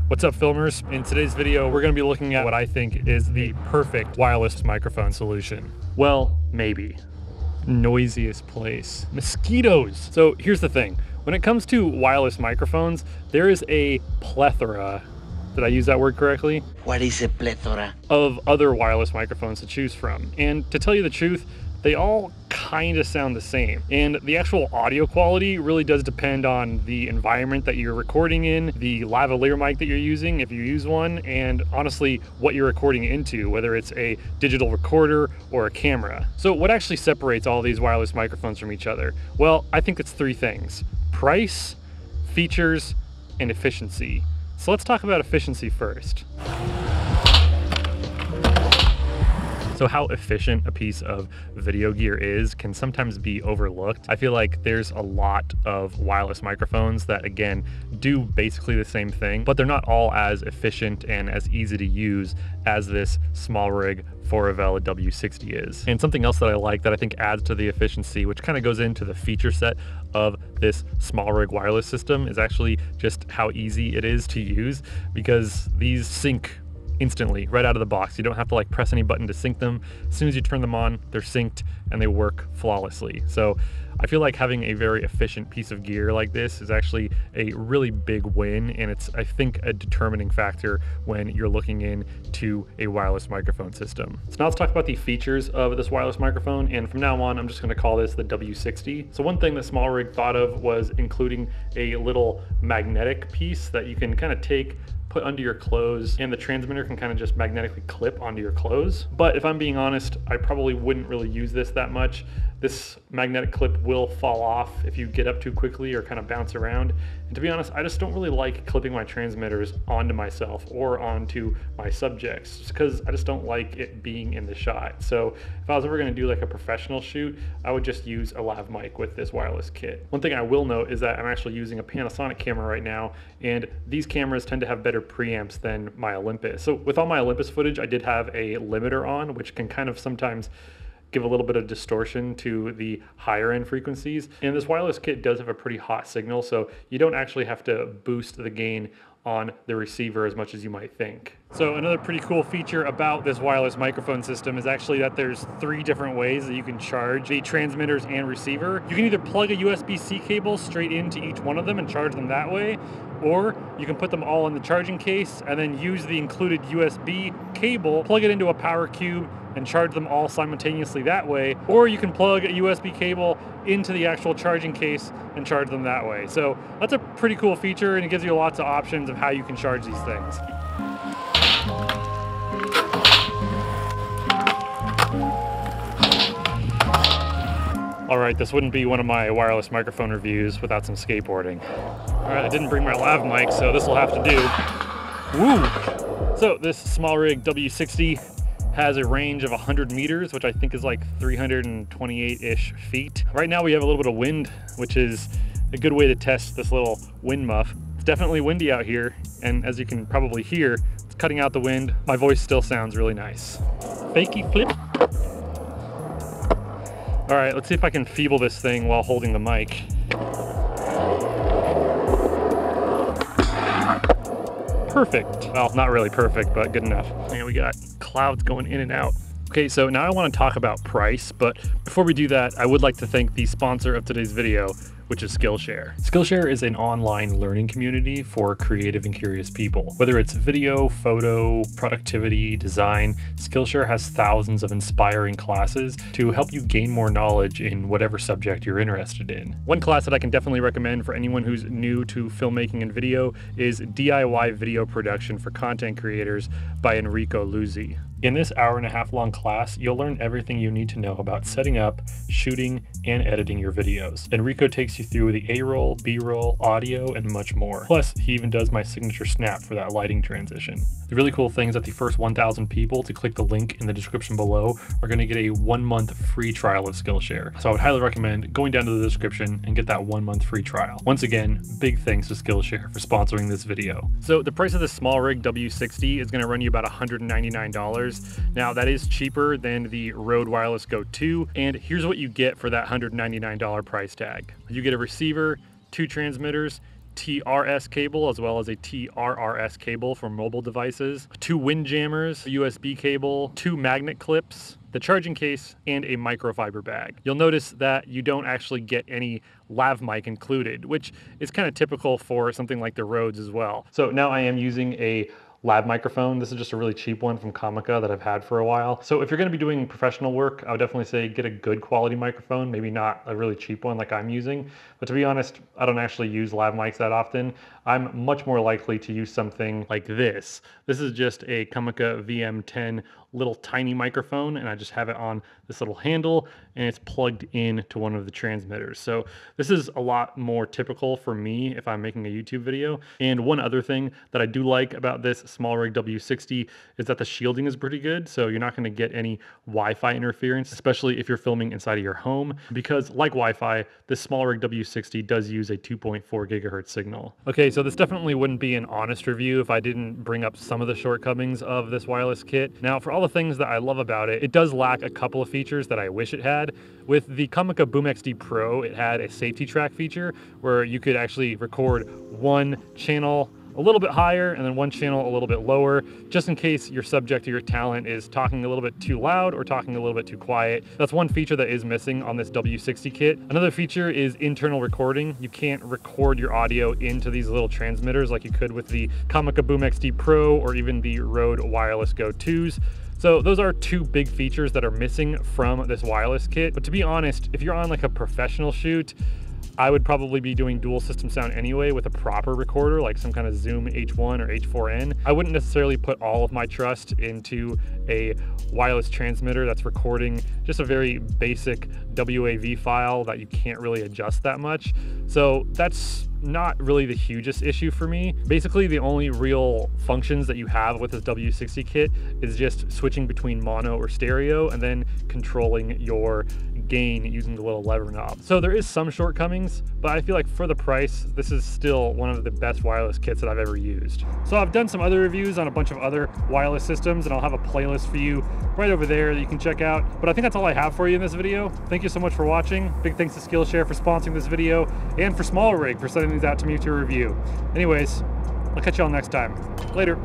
What's up, filmers? In today's video, we're going to be looking at what I think is the perfect wireless microphone solution. Well, maybe. Noisiest place. Mosquitoes. So here's the thing. When it comes to wireless microphones, there is a plethora, did I use that word correctly? What is a plethora? Of other wireless microphones to choose from. And to tell you the truth, they all kind of sound the same. And the actual audio quality really does depend on the environment that you're recording in, the lavalier mic that you're using, if you use one, and honestly, what you're recording into, whether it's a digital recorder or a camera. So what actually separates all these wireless microphones from each other? Well, I think it's three things: price, features, and efficiency. So let's talk about efficiency first. So how efficient a piece of video gear is can sometimes be overlooked. I feel like there's a lot of wireless microphones that, again, do basically the same thing, but they're not all as efficient and as easy to use as this SmallRig Foravella W60 is. And something else that I like that I think adds to the efficiency, which kind of goes into the feature set of this SmallRig wireless system, is actually just how easy it is to use, because these sync instantly right out of the box. You don't have to like press any button to sync them. As soon as you turn them on, they're synced and they work flawlessly. So I feel like having a very efficient piece of gear like this is actually a really big win, and it's, I think, a determining factor when you're looking into a wireless microphone system. So now let's talk about the features of this wireless microphone, and from now on I'm just going to call this the W60. So one thing that SmallRig thought of was including a little magnetic piece that you can kind of put under your clothes, and the transmitter can kind of just magnetically clip onto your clothes. But if I'm being honest, I probably wouldn't really use this that much. This magnetic clip will fall off if you get up too quickly or kind of bounce around. And to be honest, I just don't really like clipping my transmitters onto myself or onto my subjects, just because I just don't like it being in the shot. So if I was ever going to do like a professional shoot, I would just use a lav mic with this wireless kit. One thing I will note is that I'm actually using a Panasonic camera right now, and these cameras tend to have better preamps than my Olympus. So with all my Olympus footage, I did have a limiter on, which can kind of sometimes give a little bit of distortion to the higher end frequencies. And this wireless kit does have a pretty hot signal, so you don't actually have to boost the gain on the receiver as much as you might think. So another pretty cool feature about this wireless microphone system is actually that there's 3 different ways that you can charge the transmitters and receiver. You can either plug a USB-C cable straight into each one of them and charge them that way, or you can put them all in the charging case and then use the included USB cable, plug it into a power cube, and charge them all simultaneously that way. Or you can plug a USB cable into the actual charging case and charge them that way. So that's a pretty cool feature, and it gives you lots of options of how you can charge these things. All right, this wouldn't be one of my wireless microphone reviews without some skateboarding. All right, I didn't bring my lav mic, so this will have to do. Woo! So this SmallRig W60 has a range of 100 meters, which I think is like 328-ish feet. Right now we have a little bit of wind, which is a good way to test this little wind muff. It's definitely windy out here, and as you can probably hear, it's cutting out the wind. My voice still sounds really nice. Fakey flip. All right, let's see if I can feeble this thing while holding the mic. Perfect. Well, not really perfect, but good enough. And we got clouds going in and out. Okay, so now I want to talk about price, but before we do that, I would like to thank the sponsor of today's video, which is Skillshare. Skillshare is an online learning community for creative and curious people. Whether it's video, photo, productivity, design, Skillshare has thousands of inspiring classes to help you gain more knowledge in whatever subject you're interested in. One class that I can definitely recommend for anyone who's new to filmmaking and video is DIY Video Production for Content Creators by Enrico Luzzi. In this hour-and-a-half long class, you'll learn everything you need to know about setting up, shooting, and editing your videos. Enrico takes you through the A-roll, B-roll, audio, and much more. Plus, he even does my signature snap for that lighting transition. The really cool thing is that the first 1,000 people to click the link in the description below are going to get a 1-month free trial of Skillshare. So I would highly recommend going down to the description and get that 1-month free trial. Once again, big thanks to Skillshare for sponsoring this video. So the price of this SmallRig W60 is going to run you about $199. Now that is cheaper than the Rode Wireless Go 2, and here's what you get for that $199 price tag. You get a receiver, 2 transmitters, TRS cable as well as a TRRS cable for mobile devices, 2 wind jammers, a USB cable, 2 magnet clips, the charging case, and a microfiber bag. You'll notice that you don't actually get any lav mic included, which is kind of typical for something like the Rhodes as well. So now I am using a lav microphone. This is just a really cheap one from Comica that I've had for a while. So if you're going to be doing professional work, I would definitely say get a good quality microphone, maybe not a really cheap one like I'm using. But to be honest, I don't actually use lav mics that often. I'm much more likely to use something like this. This is just a Comica VM10 little tiny microphone, and I just have it on this little handle, and it's plugged in to one of the transmitters. So this is a lot more typical for me if I'm making a YouTube video. And one other thing that I do like about this SmallRig W60 is that the shielding is pretty good, so you're not going to get any Wi-Fi interference, especially if you're filming inside of your home, because like Wi-Fi, this SmallRig W60 does use a 2.4 gigahertz signal. Okay, so this definitely wouldn't be an honest review if I didn't bring up some of the shortcomings of this wireless kit. Now, for all the things that I love about it, it does lack a couple of features that I wish it had. With the Comica Boom XD Pro, it had a safety track feature where you could actually record one channel a little bit higher and then one channel a little bit lower, just in case your subject or your talent is talking a little bit too loud or talking a little bit too quiet. That's one feature that is missing on this W60 kit. Another feature is internal recording. You can't record your audio into these little transmitters like you could with the Comica Boom XD Pro or even the Rode Wireless Go 2s. So those are 2 big features that are missing from this wireless kit. But to be honest, if you're on like a professional shoot, I would probably be doing dual system sound anyway with a proper recorder, like some kind of Zoom H1 or H4n. I wouldn't necessarily put all of my trust into a wireless transmitter that's recording just a very basic WAV file that you can't really adjust that much. So that's not really the hugest issue for me. Basically, the only real functions that you have with this W60 kit is just switching between mono or stereo and then controlling your gain using the little lever knob. So there is some shortcomings, but I feel like for the price, this is still one of the best wireless kits that I've ever used. So I've done some other reviews on a bunch of other wireless systems, and I'll have a playlist for you right over there that you can check out. But I think that's all I have for you in this video. Thank you so much for watching. Big thanks to Skillshare for sponsoring this video, and for SmallRig for sending these out to me to review. Anyways, I'll catch y'all next time. Later.